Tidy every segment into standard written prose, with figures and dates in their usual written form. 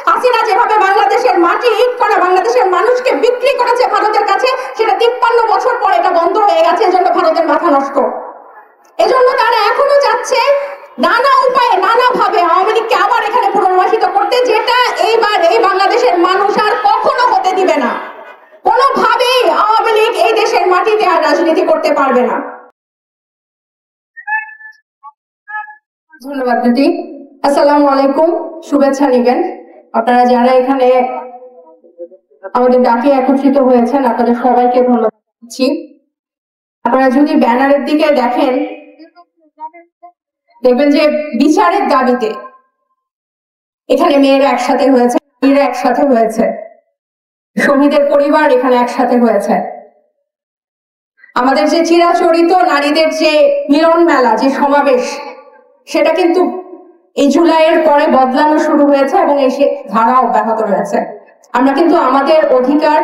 হাসিনা যেভাবে বাংলাদেশের মাটি ইট করা বাংলাদেশের মানুষকে বিক্রি করেছে ভারতের কাছে, সেটা 53 বছর পর এটা বন্ধ হয়ে গেছে। এজন্য ভারতের মাথা নষ্ট। এজন্য তারা এখনো চাচ্ছে নানা উপায়ে নানাভাবে আওয়ামী লীগকে আবার এখানে পুনর্বাসিত করতে, যেটা এইবার এই বাংলাদেশের মানুষ আর কখনো হতে দিবে না। কোনোভাবেই আওয়ামী লীগ এই দেশের মাটিতে আর রাজনীতি করতে পারবে না। ধন্যবাদ দিদি। আসসালামু আলাইকুম, শুভেচ্ছা নিবেন। আপনারা যারা এখানে আমাদের ডাকে একত্রিত হয়েছেন, আপনাদের সবাইকে ধন্যবাদ দিচ্ছি। আপনারা যদি ব্যানারের দিকে দেখেন, দেখবেন যে বিচারের দাবিতে এখানে মেয়েরা একসাথে হয়েছে, মেয়েরা একসাথে হয়েছে, শহীদের পরিবার এখানে একসাথে হয়েছে। আমাদের যে চিরাচরিত নারীদের যে মিলন মেলা, যে সমাবেশ, সেটা কিন্তু এই জুলাইয়ের পরে বদলানো শুরু হয়েছে এবং এই ধারা অব্যাহত রয়েছে। আমরা কিন্তু আমাদের অধিকার,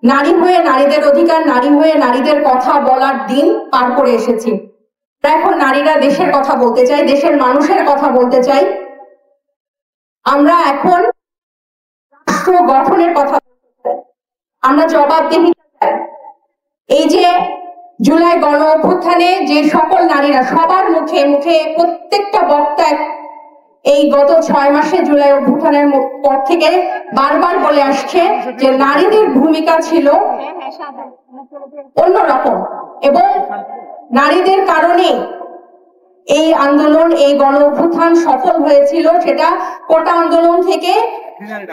নারী হয়ে নারীদের অধিকার, নারী হয়ে নারীদের কথা বলার দিন পার করে এসেছি। এখন নারীরা দেশের কথা বলতে চাই, দেশের মানুষের কথা বলতে চাই। আমরা এখন রাষ্ট্র গঠনের কথা বলতে চাই, আমরা জবাবদিহিতা চাই। এই যে জুলাই গণ অভ্যুত্থানে যে সকল নারীরা, সবার মুখে মুখে প্রত্যেকটা বক্তা এই গত 6 মাসে জুলাই অভ্যুত্থানের পর থেকে বারবার বলে আসছে যে নারীদের ভূমিকা ছিল অন্যরকম এবং নারীদের কারণে এই আন্দোলন, এই গণ অভ্যুত্থান সফল হয়েছিল। সেটা কোটা আন্দোলন থেকে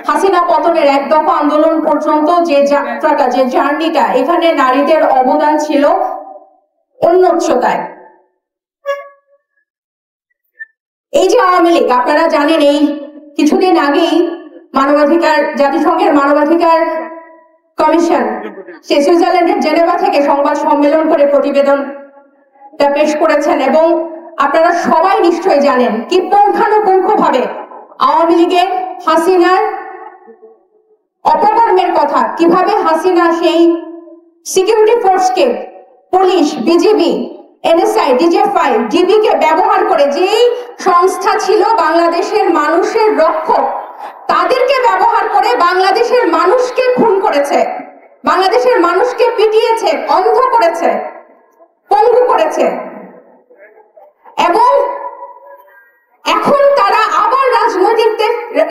হাসিনা পতনের 1 দফা আন্দোলন পর্যন্ত যে যাত্রাটা, যে জার্নিটা, এখানে নারীদের অবদান ছিল অন্য উচ্চতায়। এই যে আওয়ামী লীগ, আপনারা জানেন এই কিছুদিন আগেই মানবাধিকার, জাতিসংঘের মানবাধিকার কমিশন সে সুইজারল্যান্ডের জেনেভা থেকে সংবাদ সম্মেলন করে প্রতিবেদনটা পেশ করেছেন এবং আপনারা সবাই নিশ্চয়ই জানেন কি পুঙ্খানুপুঙ্খভাবে আওয়ামী লীগের হাসিনার অপকর্মের কথা, কিভাবে হাসিনা সেই সিকিউরিটি ফোর্সকে, police, BGB, NSI, DGFI, DB কে ব্যবহার করে, যেই সংস্থা ছিল বাংলাদেশের মানুষের রক্ষক, তাদেরকে ব্যবহার করে বাংলাদেশের মানুষকে খুন করেছে, বাংলাদেশের মানুষকে পিটিয়েছে, অন্ধ করেছে, পঙ্গু করেছে। এবং এখন তারা আবার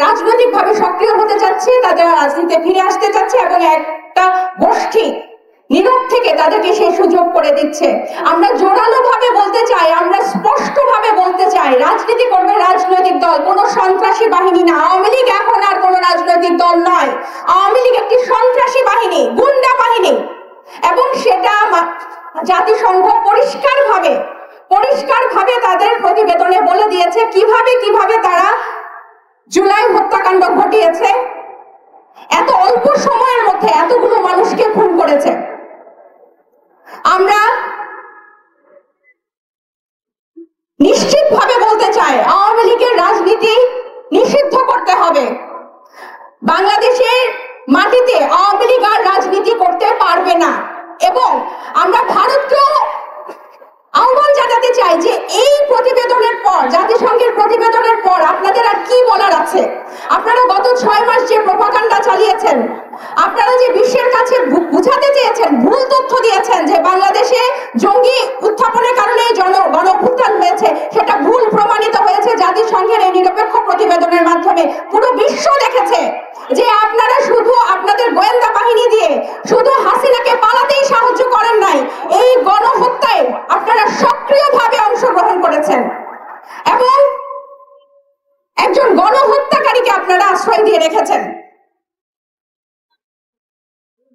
রাজনৈতিকভাবে সক্রিয় হতে চাচ্ছে, তাদের রাজনীতিতে ফিরে আসতে চাচ্ছে এবং একটা গোষ্ঠী নীরব থেকে তাদেরকে সেই সুযোগ করে দিচ্ছে। আমরা জোরালো ভাবে বলতে চাই, আমরা স্পষ্ট ভাবে বলতে চাই, রাজনীতি করবে রাজনৈতিক দল, কোনো সন্ত্রাসী বাহিনী না। আওয়ামী লীগ এখন আর কোনো রাজনৈতিক দল নয়। আওয়ামী লীগ একটি সন্ত্রাসী বাহিনী, গুন্ডা বাহিনী এবং সেটা জাতিসংঘ পরিষ্কারভাবে তাদের প্রতিবেদনে বলে দিয়েছে কিভাবে তারা জুলাই হত্যাকাণ্ড ঘটিয়েছে, এত অল্প সময়ের মধ্যে এতগুলো মানুষকে খুন করেছে। আমরা নিশ্চিতভাবে বলতে চাই আওয়ামী লীগের রাজনীতি নিষিদ্ধ করতে হবে। বাংলাদেশের মাটিতে আওয়ামী লীগ আর রাজনীতি করতে পারবে না এবং আমরা ভারতকেও আহ্বান জানাতে চাই যে এই প্রতিবেদনের পর, জাতিসংঘের প্রতিবেদনের পর আপনাদের আর কি বলার আছে? আপনারা গত 6 মাস যে প্রপাগান্ডা চালিয়েছেন, আপনারা যে বিশ্বের কাছে বুঝাতে চেয়েছেন, ভুল তথ্য দিয়েছেন যে বাংলাদেশে জঙ্গি উত্থাপনের কারণে গণ অভ্যুত্থান হয়েছে, সেটা ভুল প্রমাণিত হয়েছে জাতিসংঘের এই নিরপেক্ষ প্রতিবেদনের মাধ্যমে। পুরো বিশ্ব দেখেছে যে আপনারা শুধু আপনাদের গোয়েন্দা বাহিনী দিয়ে শুধু হাসিনাকে পালাতেই সাহায্য করেন নাই, এই গণহত্যায় আপনারা সক্রিয়ভাবে অংশগ্রহণ করেছেন এবং একজন গণহত্যাকারীকে আপনারা আশ্রয় দিয়ে রেখেছেন।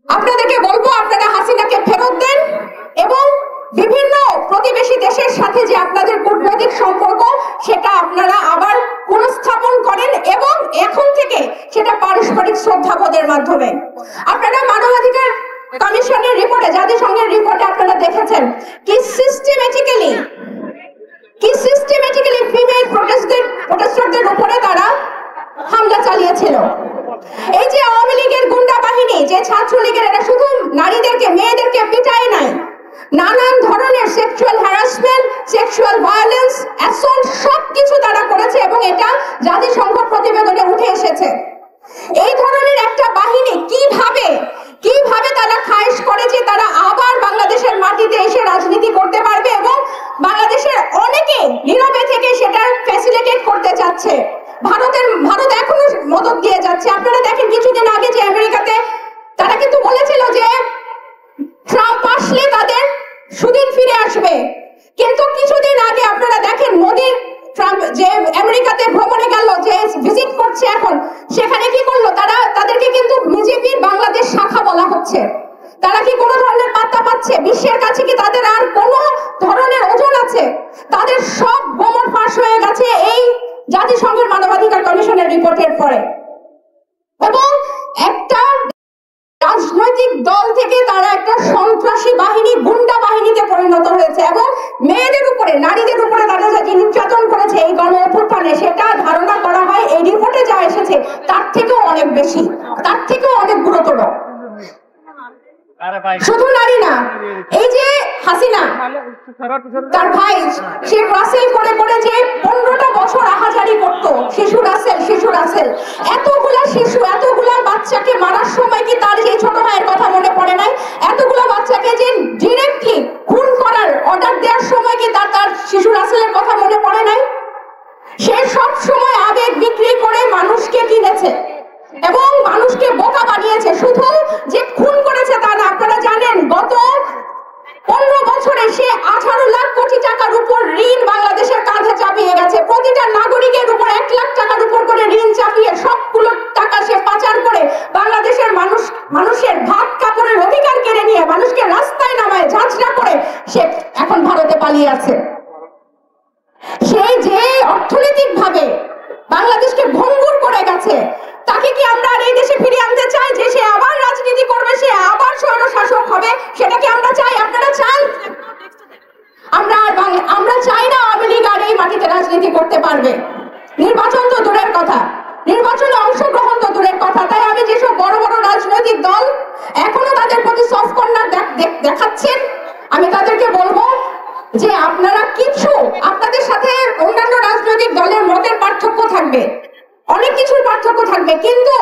আপনাদেরকে বলবো আপনারা হাসিনাকে ফেরত দেন এবং বিভিন্ন প্রতিবেশী দেশের সাথে যে আপনাদের কূটনৈতিক সম্পর্ক, সেটা আপনারা আবার পুনঃস্থাপন করেন এবং এখন থেকে সেটা পারস্পরিক শ্রদ্ধাবোধের মাধ্যমে। আপনারা মানবাধিকার কমিশনের রিপোর্টে, জাতিসংঘের রিপোর্টে আপনারা দেখেছেন কি সিস্টেমেটিক্যালি ফিমেল প্রোটেস্টারদের উপরে তারা হামলা চালিয়েছিল। এই যে আওয়ামী লীগের গুন্ডা বাহিনী, যে ছাত্রলীগের, এরা শুধু নারীদেরকে, মেয়েদেরকে পিটায় নাই, নানান ধরনের sexual harassment, sexual violence, assault সবকিছু তারা করেছে এবং এটা জাতিসংঘ প্রতিবেদনে উঠে এসেছে। কমিশন, সেখানে কি করলো তারা? তাদেরকে কিন্তু বিজেপির বাংলাদেশ শাখা বলা হচ্ছে। তারা কি কোনো ধরনের পাত্তা পাচ্ছে? বিশ্বের কাছে কি তাদের আর কোনো ধরনের ওজন আছে? তাদের সব গোমর ফাঁস হয়ে গেছে এই জাতিসংঘের মানবাধিকার কমিশনের রিপোর্টের পরে। এবং একটা রাজনৈতিক দল থেকে তারা একটা সন্ত্রাসী বাহিনী, গুন্ডা বাহিনীতে পরিণত হয়েছে এবং মেয়েদের উপরে, নারীদের উপরে তারা যে নির্যাতন করেছে এই গণ অভ্যুত্থানে, সেটা ধারণা করা হয় এই রিপোর্টে যা এসেছে তার থেকেও অনেক বেশি, তার থেকেও অনেক গুরুতর। শুধু নারী না, এই যে হাসিনা, তার ভাই শেখ রাসেল করে করে যে 15টা বছর আহাজারি করতো, শিশু রাসেল, এতগুলা শিশু, এতগুলা বাচ্চাকে মারার সময় কি তার এই ছোট ভাইয়ের কথা মনে পড়ে নাই? এতগুলা বাচ্চাকে যে ডিরেক্টলি খুন করার অর্ডার দেওয়ার সময় কি তার শিশু রাসেলের কথা মনে পড়ে নাই? সে সব সময় আবেগ বিক্রি করে মানুষকে কিনেছে এবং মানুষকে বোকা বানিয়েছে। শুধু যে খুন করেছে তা না, আপনারা জানেন গত 15 বছরে সে 18 লাখ কোটি টাকার উপর ঋণ বাংলাদেশের কাঁধে চাপিয়ে গেছে। প্রতিটা নাগরিকের উপর 1 লাখ টাকার উপর করে ঋণ চাপিয়ে সবগুলো টাকা সে পাচার করে বাংলাদেশের মানুষের ভাত কাপড়ের অধিকার কেড়ে নিয়ে মানুষকে রাস্তায় নামায় ঝাঁঝরা করে সে এখন ভারতে পালিয়ে আছে। সেই যে অর্থনৈতিক ভাবে বাংলাদেশকে ভঙ্গুর করে গেছে, তাকে কি আমরা আর এই দেশে ফিরিয়ে আনতে চাই? যে সে আবার রাজনীতি করবে, সে আবার স্বৈরশাসক হবে, সেটা কি আমরা চাই? আপনারা চান? আমরা চাই না আওয়ামী লীগ আর এই মাটিতে রাজনীতি করতে পারবে। নির্বাচন তো দূরের কথা, নির্বাচনে অংশগ্রহণ তো দূরের কথা। তাই আমি যেসব বড় বড় রাজনৈতিক দল এখনো তাদের প্রতি সফট কর্নার দেখাচ্ছেন, আমি তাদেরকে বলবো যে আপনারা কিছু, আপনাদের সাথে অন্যান্য রাজনৈতিক দলের মতের পার্থক্য থাকবে, অনেক কিছুর পার্থক্য থাকবে, কিন্তু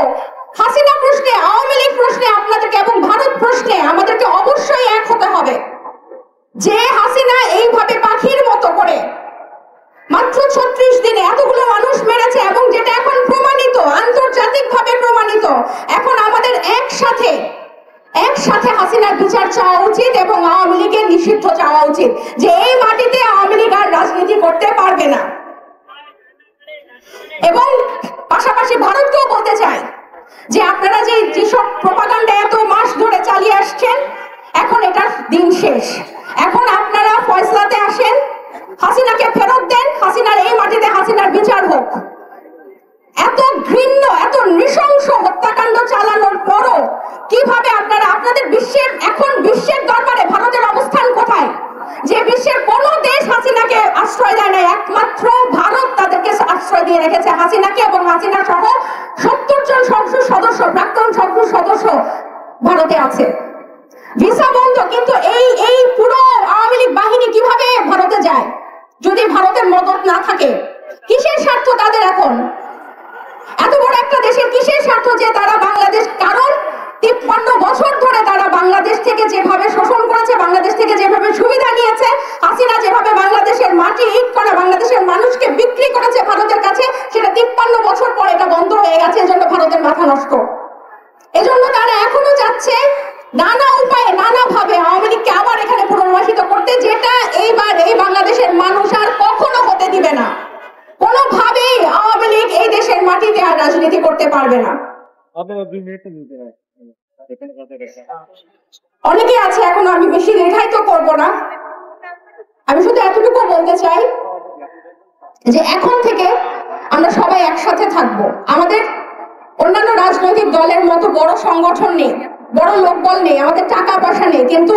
হাসিনা প্রশ্নে, আওয়ামী লীগ প্রশ্নে আপনাদেরকে এবং ভারত প্রশ্নে আমাদেরকে অবশ্যই এক হতে হবে। যে হাসিনা এইভাবে পাখির মতো করে মাত্র 36 দিনে এতগুলো মানুষ মেরেছে এবং যেটা এখন প্রমাণিত, আন্তর্জাতিক ভাবে প্রমাণিত, এখন আমাদের একসাথে হাসিনার বিচার চাওয়া উচিত এবং আওয়ামী লীগের নিষিদ্ধ চাওয়া উচিত, যে এই মাটিতে আওয়ামী লীগ আর রাজনীতি করতে পারবে না। এবং পাশাপাশি ভারতকেও বলতে চাই যে আপনারা যেসব প্রপাগান্ডা এত মাস ধরে চালিয়ে আসছেন, এখন এটার দিন শেষ। এখন আপনারা ফয়সালাতে আসেন, হাসিনাকে ফেরত দেন, হাসিনার এই মাটিতে হাসিনার বিচার হোক। এত ঘৃণ্য, এত নৃশংস হত্যাকাণ্ড চালানোর পরও কিভাবে আপনারা আপনাদের বিশ্বের দরবারে ভারতের অবস্থান কোথায়? যে বিশ্বের কোন দেশ হাসিনাকে আশ্রয় দেয় না, একমাত্র ভারত তাদেরকে আশ্রয় দিয়ে রেখেছে, হাসিনাকে এবং হাসিনা সহ 70 জন সংসদ সদস্য, প্রাক্তন সংসদ সদস্য ভারতে আছে। ভিসা বন্ধ, কিন্তু এই পুরো আওয়ামী লীগ বাহিনী কিভাবে ভারতে যায় যদি ভারতের মদত না থাকে? কিসের স্বার্থ তাদের এখন? এত বড় একটা দেশের কিসের স্বার্থ যে তারা বাংলাদেশ, কারণ 53 বছর ধরে তারা বাংলাদেশ থেকে যেভাবে শোষণ করেছে, বাংলাদেশ থেকে যেভাবে সুবিধা নিয়েছে, হাসিনা যেভাবে বাংলাদেশের মাটি ইট করা, বাংলাদেশের মানুষকে বিক্রি করেছে ভারতের কাছে, সেটা 53 বছর পরে এটা বন্ধ হয়ে গেছে। এজন্য ভারতের মাথা নষ্ট। এজন্য তারা এখনো চাচ্ছে নানা উপায়ে, নানা ভাবে আওয়ামী লীগকে আবার এখানে পুনর্বাসিত করতে, যেটা এইবার এই বাংলাদেশের মানুষ আর কখনো হতে দিবে না। কোনোভাবেই আওয়ামী লীগ এই দেশের মাটিতে আর রাজনীতি করতে পারবে না। অনেকে আছে, এখন আমি বেশি দীর্ঘায়িত করব না, আমি শুধু এতটুকু বলতে চাই যে এখন থেকে আমরা সবাই একসাথে থাকবো। আমাদের অন্যান্য রাজনৈতিক দলের মতো বড় সংগঠন নেই, বড় লোকবল নেই, আমাদের টাকা পয়সা নেই, কিন্তু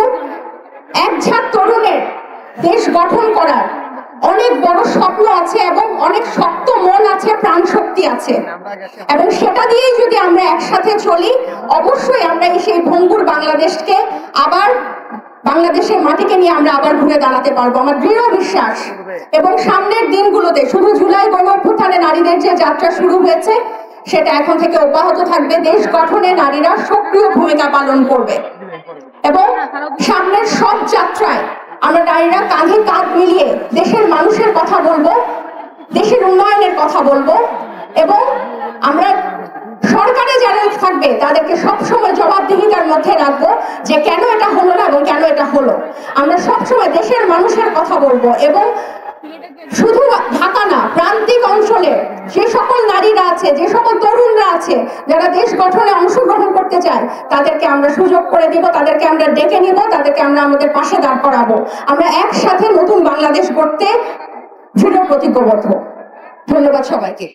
এক ঝাঁক তরুণের দেশ গঠন করার অনেক বড় স্বপ্ন আছে এবং অনেক শক্ত মন আছে, প্রাণ শক্তি আছে, এবং সেটা দিয়েই যদি আমরা একসাথে চলি, অবশ্যই আমরা সেই ভঙ্গুর বাংলাদেশকে আবার, বাংলাদেশের মাটিকে নিয়ে আমরা আবার ঘুরে দাঁড়াতে পারবো, আমার দৃঢ় বিশ্বাস। এবং সামনের দিনগুলোতে শুধু জুলাই গণঅভ্যুত্থানে নারীদের যে যাত্রা শুরু হয়েছে, সেটা এখন থেকে অব্যাহত থাকবে। দেশ গঠনে নারীরা সক্রিয় ভূমিকা পালন করবে এবং সামনের সব যাত্রায় আমরা নারীরা কাঁধে কাঁধ মিলিয়ে দেশের মানুষের কথা বলবো, দেশের উন্নয়নের কথা বলবো, এবং আমরা সরকারে যারা থাকবে তাদেরকে সবসময় জবাবদিহিতার মধ্যে রাখবো যে কেন এটা হলো না এবং কেন এটা হলো। আমরা সবসময় দেশের মানুষের কথা বলবো এবং শুধু ঢাকা সীমানা প্রান্তিক অঞ্চলে যে সকল নারীরা আছে, যে সকল তরুণরা আছে যারা দেশ গঠনে অংশগ্রহণ করতে চায়, তাদেরকে আমরা সুযোগ করে দিব, তাদেরকে আমরা ডেকে নিব, তাদেরকে আমরা আমাদের পাশে দাঁড় করাবো। আমরা একসাথে নতুন বাংলাদেশ গড়তে দৃঢ় প্রতিজ্ঞবদ্ধ। ধন্যবাদ সবাইকে।